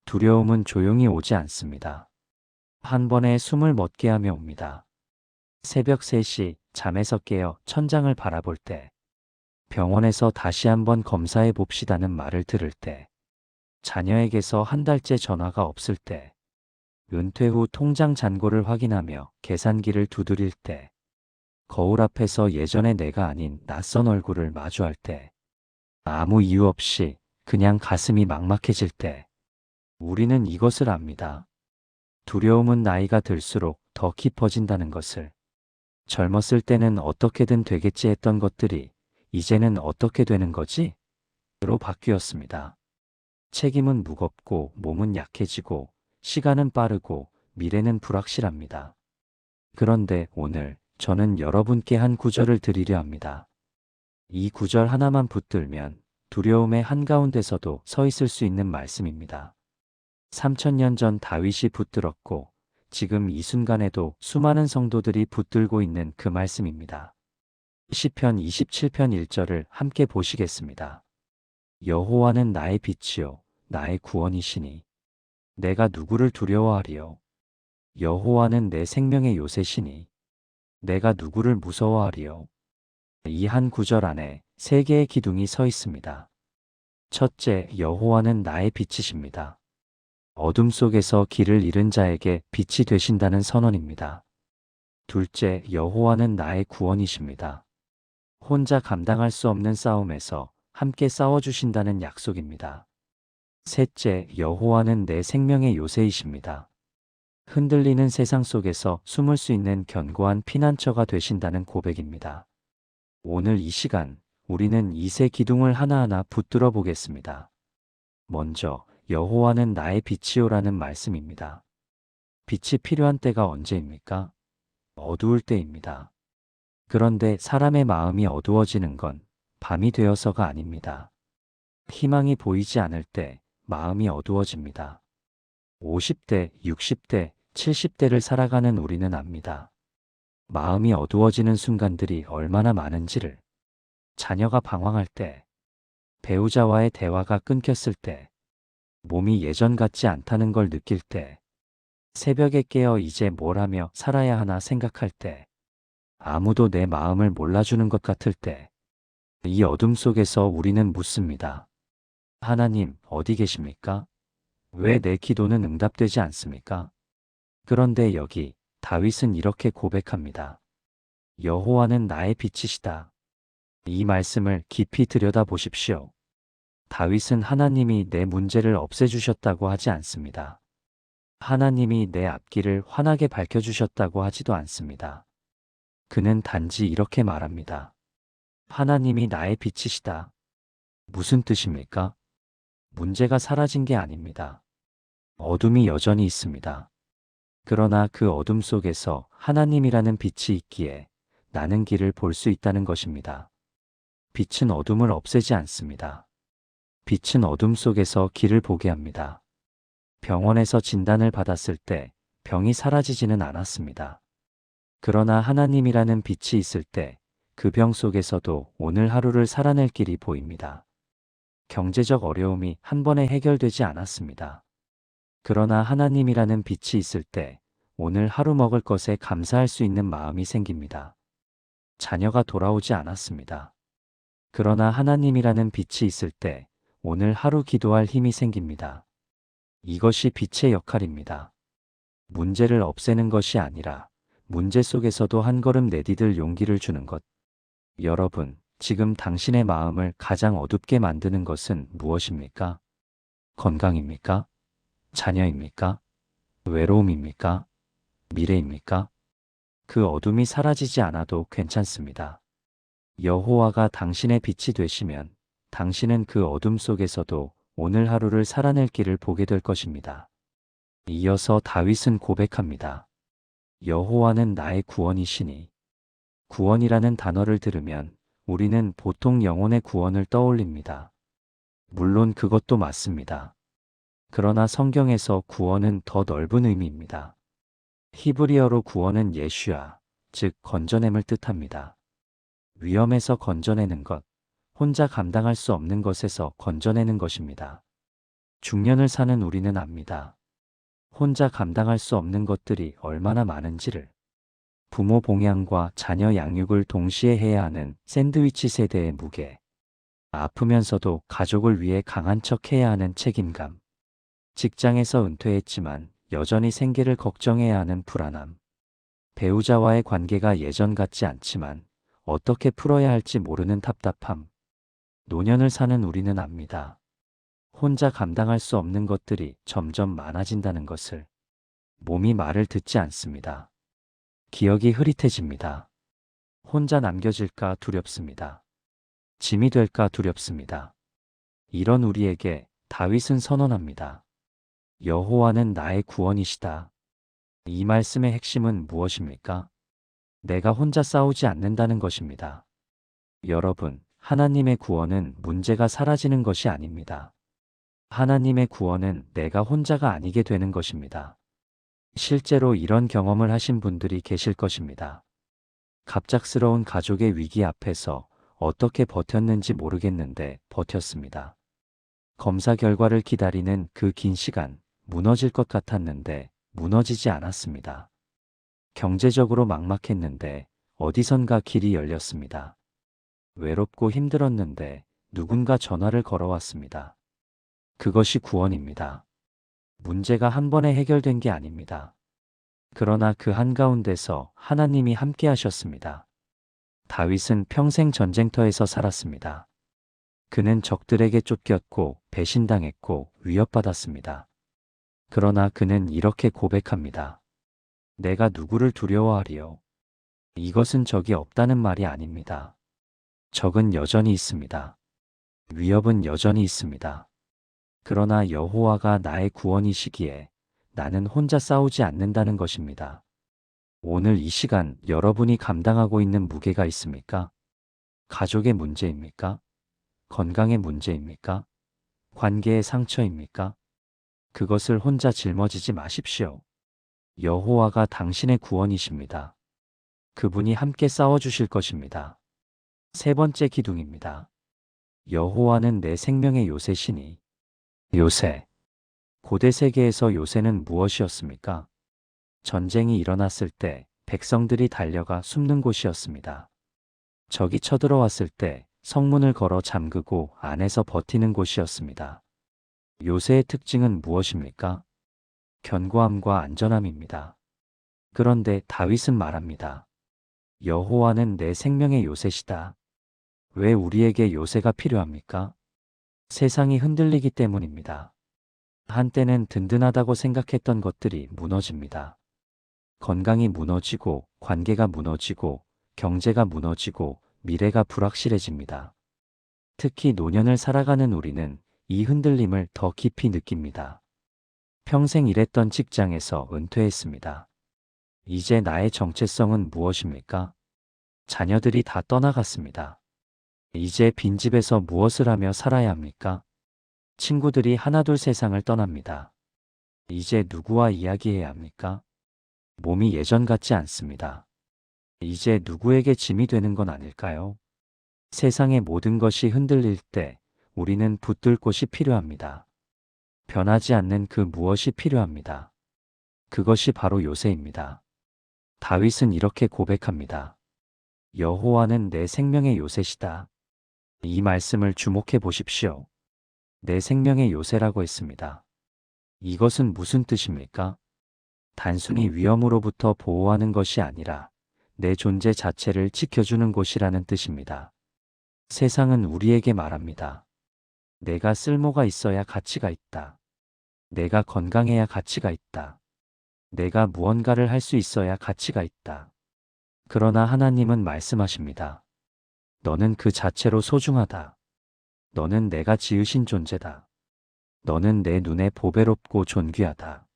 두려움은 조용히 오지 않습니다. 한 번에 숨을 멎게 하며 옵니다. 새벽 3시 잠에서 깨어 천장을 바라볼 때, 병원에서 다시 한번 검사해 봅시다는 말을 들을 때, 자녀에게서 한 달째 전화가 없을 때, 은퇴 후 통장 잔고를 확인하며 계산기를 두드릴 때, 거울 앞에서 예전의 내가 아닌 낯선 얼굴을 마주할 때, 아무 이유 없이 그냥 가슴이 막막해질 때, 우리는 이것을 압니다. 두려움은 나이가 들수록 더 깊어진다는 것을. 젊었을 때는 어떻게든 되겠지 했던 것들이 이제는 어떻게 되는 거지? 로 바뀌었습니다. 책임은 무겁고 몸은 약해지고 시간은 빠르고 미래는 불확실합니다. 그런데 오늘 저는 여러분께 한 구절을 드리려 합니다. 이 구절 하나만 붙들면 두려움의 한가운데서도 서 있을 수 있는 말씀입니다. 3000년 전 다윗이 붙들었고 지금 이 순간에도 수많은 성도들이 붙들고 있는 그 말씀입니다. 시편 27편 1절을 함께 보시겠습니다. 여호와는 나의 빛이요 나의 구원이시니 내가 누구를 두려워하리요. 여호와는 내 생명의 요새시니 내가 누구를 무서워하리요. 이 한 구절 안에 세 개의 기둥이 서 있습니다. 첫째, 여호와는 나의 빛이십니다. 어둠 속에서 길을 잃은 자에게 빛이 되신다는 선언입니다. 둘째, 여호와는 나의 구원이십니다. 혼자 감당할 수 없는 싸움에서 함께 싸워주신다는 약속입니다. 셋째, 여호와는 내 생명의 요새이십니다. 흔들리는 세상 속에서 숨을 수 있는 견고한 피난처가 되신다는 고백입니다. 오늘 이 시간 우리는 이 세 기둥을 하나하나 붙들어 보겠습니다. 먼저 여호와는 나의 빛이요라는 말씀입니다. 빛이 필요한 때가 언제입니까? 어두울 때입니다. 그런데 사람의 마음이 어두워지는 건 밤이 되어서가 아닙니다. 희망이 보이지 않을 때 마음이 어두워집니다. 50대, 60대, 70대를 살아가는 우리는 압니다. 마음이 어두워지는 순간들이 얼마나 많은지를. 자녀가 방황할 때, 배우자와의 대화가 끊겼을 때, 몸이 예전 같지 않다는 걸 느낄 때, 새벽에 깨어 이제 뭘 하며 살아야 하나 생각할 때, 아무도 내 마음을 몰라주는 것 같을 때, 이 어둠 속에서 우리는 묻습니다. 하나님, 어디 계십니까? 왜 내 기도는 응답되지 않습니까? 그런데 여기 다윗은 이렇게 고백합니다. 여호와는 나의 빛이시다. 이 말씀을 깊이 들여다보십시오. 다윗은 하나님이 내 문제를 없애주셨다고 하지 않습니다. 하나님이 내 앞길을 환하게 밝혀주셨다고 하지도 않습니다. 그는 단지 이렇게 말합니다. 하나님이 나의 빛이시다. 무슨 뜻입니까? 문제가 사라진 게 아닙니다. 어둠이 여전히 있습니다. 그러나 그 어둠 속에서 하나님이라는 빛이 있기에 나는 길을 볼 수 있다는 것입니다. 빛은 어둠을 없애지 않습니다. 빛은 어둠 속에서 길을 보게 합니다. 병원에서 진단을 받았을 때 병이 사라지지는 않았습니다. 그러나 하나님이라는 빛이 있을 때 그 병 속에서도 오늘 하루를 살아낼 길이 보입니다. 경제적 어려움이 한 번에 해결되지 않았습니다. 그러나 하나님이라는 빛이 있을 때 오늘 하루 먹을 것에 감사할 수 있는 마음이 생깁니다. 자녀가 돌아오지 않았습니다. 그러나 하나님이라는 빛이 있을 때 오늘 하루 기도할 힘이 생깁니다. 이것이 빛의 역할입니다. 문제를 없애는 것이 아니라 문제 속에서도 한 걸음 내디딜 용기를 주는 것. 여러분, 지금 당신의 마음을 가장 어둡게 만드는 것은 무엇입니까? 건강입니까? 자녀입니까? 외로움입니까? 미래입니까? 그 어둠이 사라지지 않아도 괜찮습니다. 여호와가 당신의 빛이 되시면 당신은 그 어둠 속에서도 오늘 하루를 살아낼 길을 보게 될 것입니다. 이어서 다윗은 고백합니다. 여호와는 나의 구원이시니. 구원이라는 단어를 들으면 우리는 보통 영혼의 구원을 떠올립니다. 물론 그것도 맞습니다. 그러나 성경에서 구원은 더 넓은 의미입니다. 히브리어로 구원은 예슈아, 즉 건져냄을 뜻합니다. 위험에서 건져내는 것, 혼자 감당할 수 없는 것에서 건져내는 것입니다. 중년을 사는 우리는 압니다. 혼자 감당할 수 없는 것들이 얼마나 많은지를. 부모 봉양과 자녀 양육을 동시에 해야 하는 샌드위치 세대의 무게. 아프면서도 가족을 위해 강한 척 해야 하는 책임감. 직장에서 은퇴했지만 여전히 생계를 걱정해야 하는 불안함. 배우자와의 관계가 예전 같지 않지만 어떻게 풀어야 할지 모르는 답답함. 노년을 사는 우리는 압니다. 혼자 감당할 수 없는 것들이 점점 많아진다는 것을. 몸이 말을 듣지 않습니다. 기억이 흐릿해집니다. 혼자 남겨질까 두렵습니다. 짐이 될까 두렵습니다. 이런 우리에게 다윗은 선언합니다. 여호와는 나의 구원이시다. 이 말씀의 핵심은 무엇입니까? 내가 혼자 싸우지 않는다는 것입니다. 여러분, 하나님의 구원은 문제가 사라지는 것이 아닙니다. 하나님의 구원은 내가 혼자가 아니게 되는 것입니다. 실제로 이런 경험을 하신 분들이 계실 것입니다. 갑작스러운 가족의 위기 앞에서 어떻게 버텼는지 모르겠는데 버텼습니다. 검사 결과를 기다리는 그 긴 시간, 무너질 것 같았는데 무너지지 않았습니다. 경제적으로 막막했는데 어디선가 길이 열렸습니다. 외롭고 힘들었는데 누군가 전화를 걸어왔습니다. 그것이 구원입니다. 문제가 한 번에 해결된 게 아닙니다. 그러나 그 한가운데서 하나님이 함께 하셨습니다. 다윗은 평생 전쟁터에서 살았습니다. 그는 적들에게 쫓겼고 배신당했고 위협받았습니다. 그러나 그는 이렇게 고백합니다. 내가 누구를 두려워하리요? 이것은 적이 없다는 말이 아닙니다. 적은 여전히 있습니다. 위협은 여전히 있습니다. 그러나 여호와가 나의 구원이시기에 나는 혼자 싸우지 않는다는 것입니다. 오늘 이 시간 여러분이 감당하고 있는 무게가 있습니까? 가족의 문제입니까? 건강의 문제입니까? 관계의 상처입니까? 그것을 혼자 짊어지지 마십시오. 여호와가 당신의 구원이십니다. 그분이 함께 싸워주실 것입니다. 세 번째 기둥입니다. 여호와는 내 생명의 요새시니. 요새. 고대 세계에서 요새는 무엇이었습니까? 전쟁이 일어났을 때 백성들이 달려가 숨는 곳이었습니다. 적이 쳐들어왔을 때 성문을 걸어 잠그고 안에서 버티는 곳이었습니다. 요새의 특징은 무엇입니까? 견고함과 안전함입니다. 그런데 다윗은 말합니다. 여호와는 내 생명의 요새시다. 왜 우리에게 요새가 필요합니까? 세상이 흔들리기 때문입니다. 한때는 든든하다고 생각했던 것들이 무너집니다. 건강이 무너지고, 관계가 무너지고, 경제가 무너지고, 미래가 불확실해집니다. 특히 노년을 살아가는 우리는 이 흔들림을 더 깊이 느낍니다. 평생 일했던 직장에서 은퇴했습니다. 이제 나의 정체성은 무엇입니까? 자녀들이 다 떠나갔습니다. 이제 빈집에서 무엇을 하며 살아야 합니까? 친구들이 하나둘 세상을 떠납니다. 이제 누구와 이야기해야 합니까? 몸이 예전 같지 않습니다. 이제 누구에게 짐이 되는 건 아닐까요? 세상의 모든 것이 흔들릴 때 우리는 붙들 곳이 필요합니다. 변하지 않는 그 무엇이 필요합니다. 그것이 바로 요새입니다. 다윗은 이렇게 고백합니다. 여호와는 내 생명의 요새시다. 이 말씀을 주목해 보십시오. 내 생명의 요새라고 했습니다. 이것은 무슨 뜻입니까? 단순히 위험으로부터 보호하는 것이 아니라 내 존재 자체를 지켜주는 곳이라는 뜻입니다. 세상은 우리에게 말합니다. 내가 쓸모가 있어야 가치가 있다. 내가 건강해야 가치가 있다. 내가 무언가를 할 수 있어야 가치가 있다. 그러나 하나님은 말씀하십니다. 너는 그 자체로 소중하다. 너는 내가 지으신 존재다. 너는 내 눈에 보배롭고 존귀하다.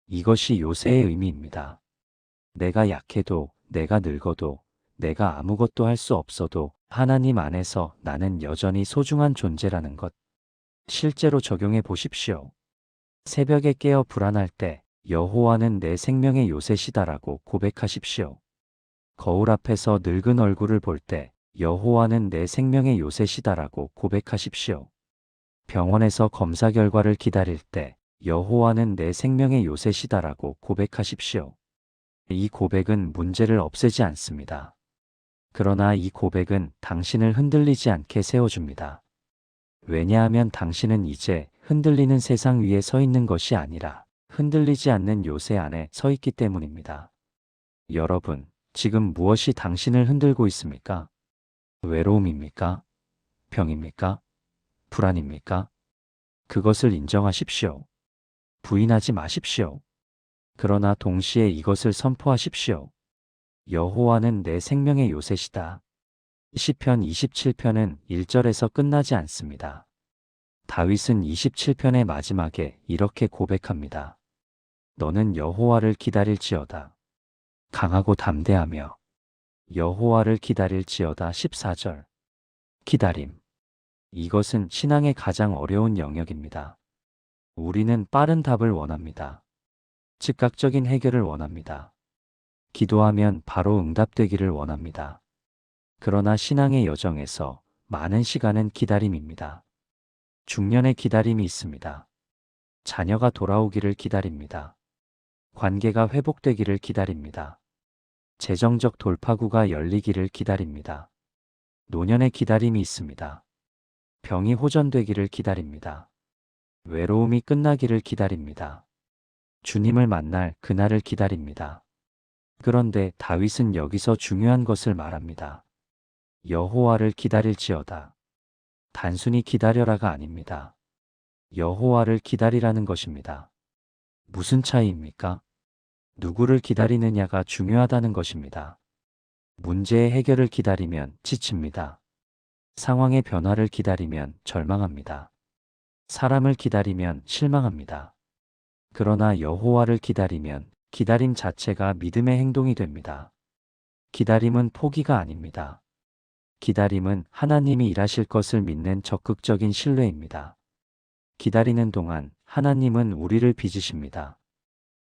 이것이 요새의 의미입니다. 내가 약해도, 내가 늙어도, 내가 아무것도 할 수 없어도 하나님 안에서 나는 여전히 소중한 존재라는 것. 실제로 적용해 보십시오. 새벽에 깨어 불안할 때 여호와는 내 생명의 요새시다라고 고백하십시오. 거울 앞에서 늙은 얼굴을 볼 때 여호와는 내 생명의 요새시다라고 고백하십시오. 병원에서 검사 결과를 기다릴 때 여호와는 내 생명의 요새시다라고 고백하십시오. 이 고백은 문제를 없애지 않습니다. 그러나 이 고백은 당신을 흔들리지 않게 세워줍니다. 왜냐하면 당신은 이제 흔들리는 세상 위에 서 있는 것이 아니라 흔들리지 않는 요새 안에 서 있기 때문입니다. 여러분, 지금 무엇이 당신을 흔들고 있습니까? 외로움입니까? 병입니까? 불안입니까? 그것을 인정하십시오. 부인하지 마십시오. 그러나 동시에 이것을 선포하십시오. 여호와는 내 생명의 요새시다. 시편 27편은 1절에서 끝나지 않습니다. 다윗은 27편의 마지막에 이렇게 고백합니다. 너는 여호와를 기다릴지어다. 강하고 담대하며 여호와를 기다릴지어다. 14절. 기다림. 이것은 신앙의 가장 어려운 영역입니다. 우리는 빠른 답을 원합니다. 즉각적인 해결을 원합니다. 기도하면 바로 응답되기를 원합니다. 그러나 신앙의 여정에서 많은 시간은 기다림입니다. 중년의 기다림이 있습니다. 자녀가 돌아오기를 기다립니다. 관계가 회복되기를 기다립니다. 재정적 돌파구가 열리기를 기다립니다. 노년의 기다림이 있습니다. 병이 호전되기를 기다립니다. 외로움이 끝나기를 기다립니다. 주님을 만날 그날을 기다립니다. 그런데 다윗은 여기서 중요한 것을 말합니다. 여호와를 기다릴지어다. 단순히 기다려라가 아닙니다. 여호와를 기다리라는 것입니다. 무슨 차이입니까? 누구를 기다리느냐가 중요하다는 것입니다. 문제의 해결을 기다리면 지칩니다. 상황의 변화를 기다리면 절망합니다. 사람을 기다리면 실망합니다. 그러나 여호와를 기다리면 기다림 자체가 믿음의 행동이 됩니다. 기다림은 포기가 아닙니다. 기다림은 하나님이 일하실 것을 믿는 적극적인 신뢰입니다. 기다리는 동안 하나님은 우리를 빚으십니다.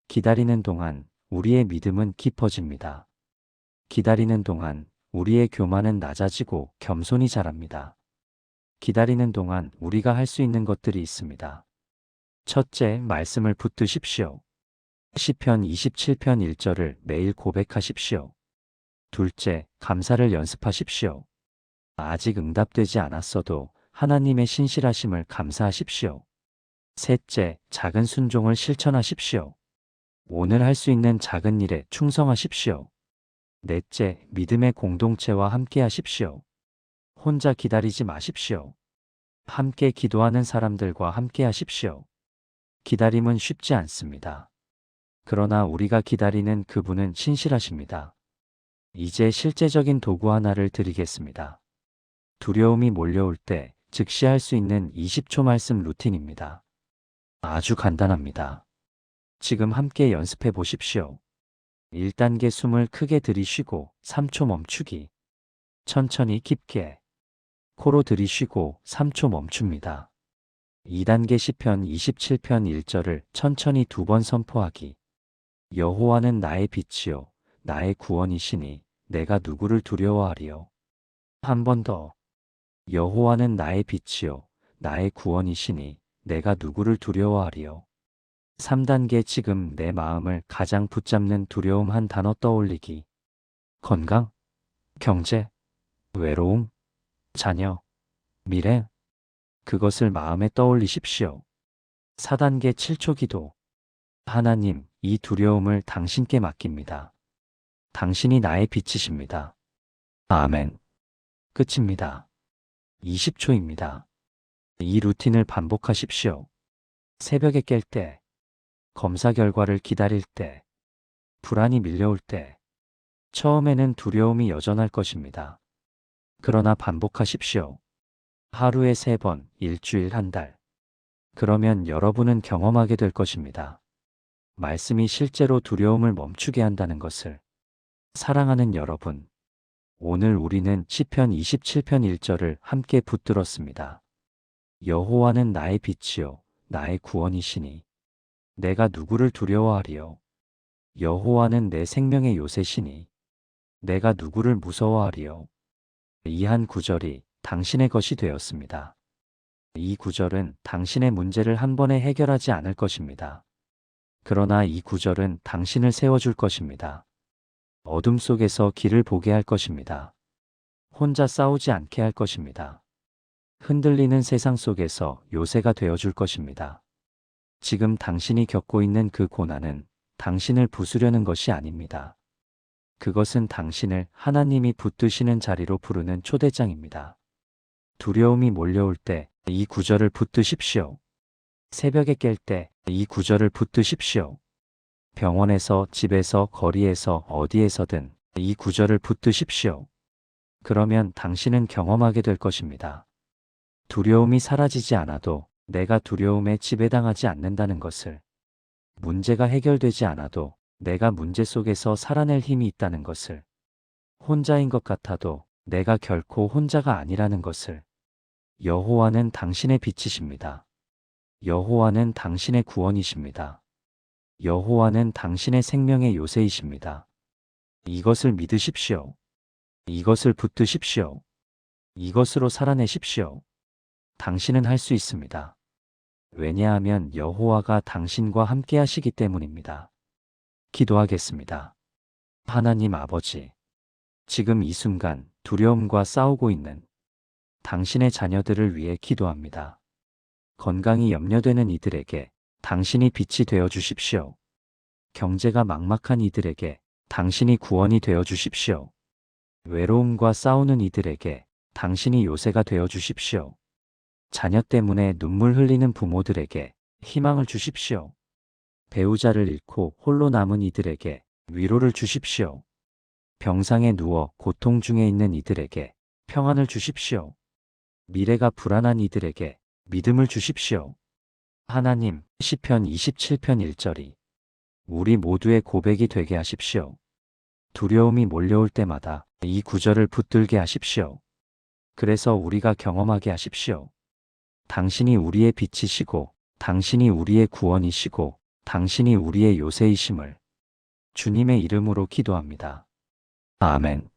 기다리는 동안 우리의 믿음은 깊어집니다. 기다리는 동안 우리의 교만은 낮아지고 겸손히 자랍니다. 기다리는 동안 우리가 할 수 있는 것들이 있습니다. 첫째, 말씀을 붙드십시오. 시편 27편 1절을 매일 고백하십시오. 둘째, 감사를 연습하십시오. 아직 응답되지 않았어도 하나님의 신실하심을 감사하십시오. 셋째, 작은 순종을 실천하십시오. 오늘 할 수 있는 작은 일에 충성하십시오. 넷째, 믿음의 공동체와 함께 하십시오. 혼자 기다리지 마십시오. 함께 기도하는 사람들과 함께 하십시오. 기다림은 쉽지 않습니다. 그러나 우리가 기다리는 그분은 신실하십니다. 이제 실제적인 도구 하나를 드리겠습니다. 두려움이 몰려올 때 즉시 할 수 있는 20초 말씀 루틴입니다. 아주 간단합니다. 지금 함께 연습해 보십시오. 1단계 숨을 크게 들이쉬고 3초 멈추기. 천천히 깊게. 코로 들이쉬고 3초 멈춥니다. 2단계 시편 27편 1절을 천천히 2번 선포하기. 여호와는 나의 빛이요 나의 구원이시니 내가 누구를 두려워하리요. 한 번 더. 여호와는 나의 빛이요 나의 구원이시니 내가 누구를 두려워하리요. 3단계 지금 내 마음을 가장 붙잡는 두려움 한 단어 떠올리기. 건강, 경제, 외로움, 자녀, 미래. 그것을 마음에 떠올리십시오. 4단계 7초 기도. 하나님, 이 두려움을 당신께 맡깁니다. 당신이 나의 빛이십니다. 아멘. 끝입니다. 20초입니다. 이 루틴을 반복하십시오. 새벽에 깰 때, 검사 결과를 기다릴 때, 불안이 밀려올 때, 처음에는 두려움이 여전할 것입니다. 그러나 반복하십시오. 하루에 3번, 일주일 한 달. 그러면 여러분은 경험하게 될 것입니다. 말씀이 실제로 두려움을 멈추게 한다는 것을. 사랑하는 여러분, 오늘 우리는 시편 27편 1절을 함께 붙들었습니다. 여호와는 나의 빛이요 나의 구원이시니 내가 누구를 두려워하리요. 여호와는 내 생명의 요새시니 내가 누구를 무서워하리요. 이 한 구절이 당신의 것이 되었습니다. 이 구절은 당신의 문제를 한 번에 해결하지 않을 것입니다. 그러나 이 구절은 당신을 세워줄 것입니다. 어둠 속에서 길을 보게 할 것입니다. 혼자 싸우지 않게 할 것입니다. 흔들리는 세상 속에서 요새가 되어줄 것입니다. 지금 당신이 겪고 있는 그 고난은 당신을 부수려는 것이 아닙니다. 그것은 당신을 하나님이 붙드시는 자리로 부르는 초대장입니다. 두려움이 몰려올 때 이 구절을 붙드십시오. 새벽에 깰 때 이 구절을 붙드십시오. 병원에서, 집에서, 거리에서, 어디에서든 이 구절을 붙드십시오. 그러면 당신은 경험하게 될 것입니다. 두려움이 사라지지 않아도 내가 두려움에 지배당하지 않는다는 것을, 문제가 해결되지 않아도 내가 문제 속에서 살아낼 힘이 있다는 것을, 혼자인 것 같아도 내가 결코 혼자가 아니라는 것을, 여호와는 당신의 빛이십니다. 여호와는 당신의 구원이십니다. 여호와는 당신의 생명의 요새이십니다. 이것을 믿으십시오. 이것을 붙드십시오. 이것으로 살아내십시오. 당신은 할 수 있습니다. 왜냐하면 여호와가 당신과 함께 하시기 때문입니다. 기도하겠습니다. 하나님 아버지, 지금 이 순간 두려움과 싸우고 있는 당신의 자녀들을 위해 기도합니다. 건강이 염려되는 이들에게 당신이 빛이 되어 주십시오. 경제가 막막한 이들에게 당신이 구원이 되어 주십시오. 외로움과 싸우는 이들에게 당신이 요새가 되어 주십시오. 자녀 때문에 눈물 흘리는 부모들에게 희망을 주십시오. 배우자를 잃고 홀로 남은 이들에게 위로를 주십시오. 병상에 누워 고통 중에 있는 이들에게 평안을 주십시오. 미래가 불안한 이들에게 믿음을 주십시오. 하나님, 시편 27편 1절이 우리 모두의 고백이 되게 하십시오. 두려움이 몰려올 때마다 이 구절을 붙들게 하십시오. 그래서 우리가 경험하게 하십시오. 당신이 우리의 빛이시고, 당신이 우리의 구원이시고, 당신이 우리의 요새이심을 주님의 이름으로 기도합니다. 아멘.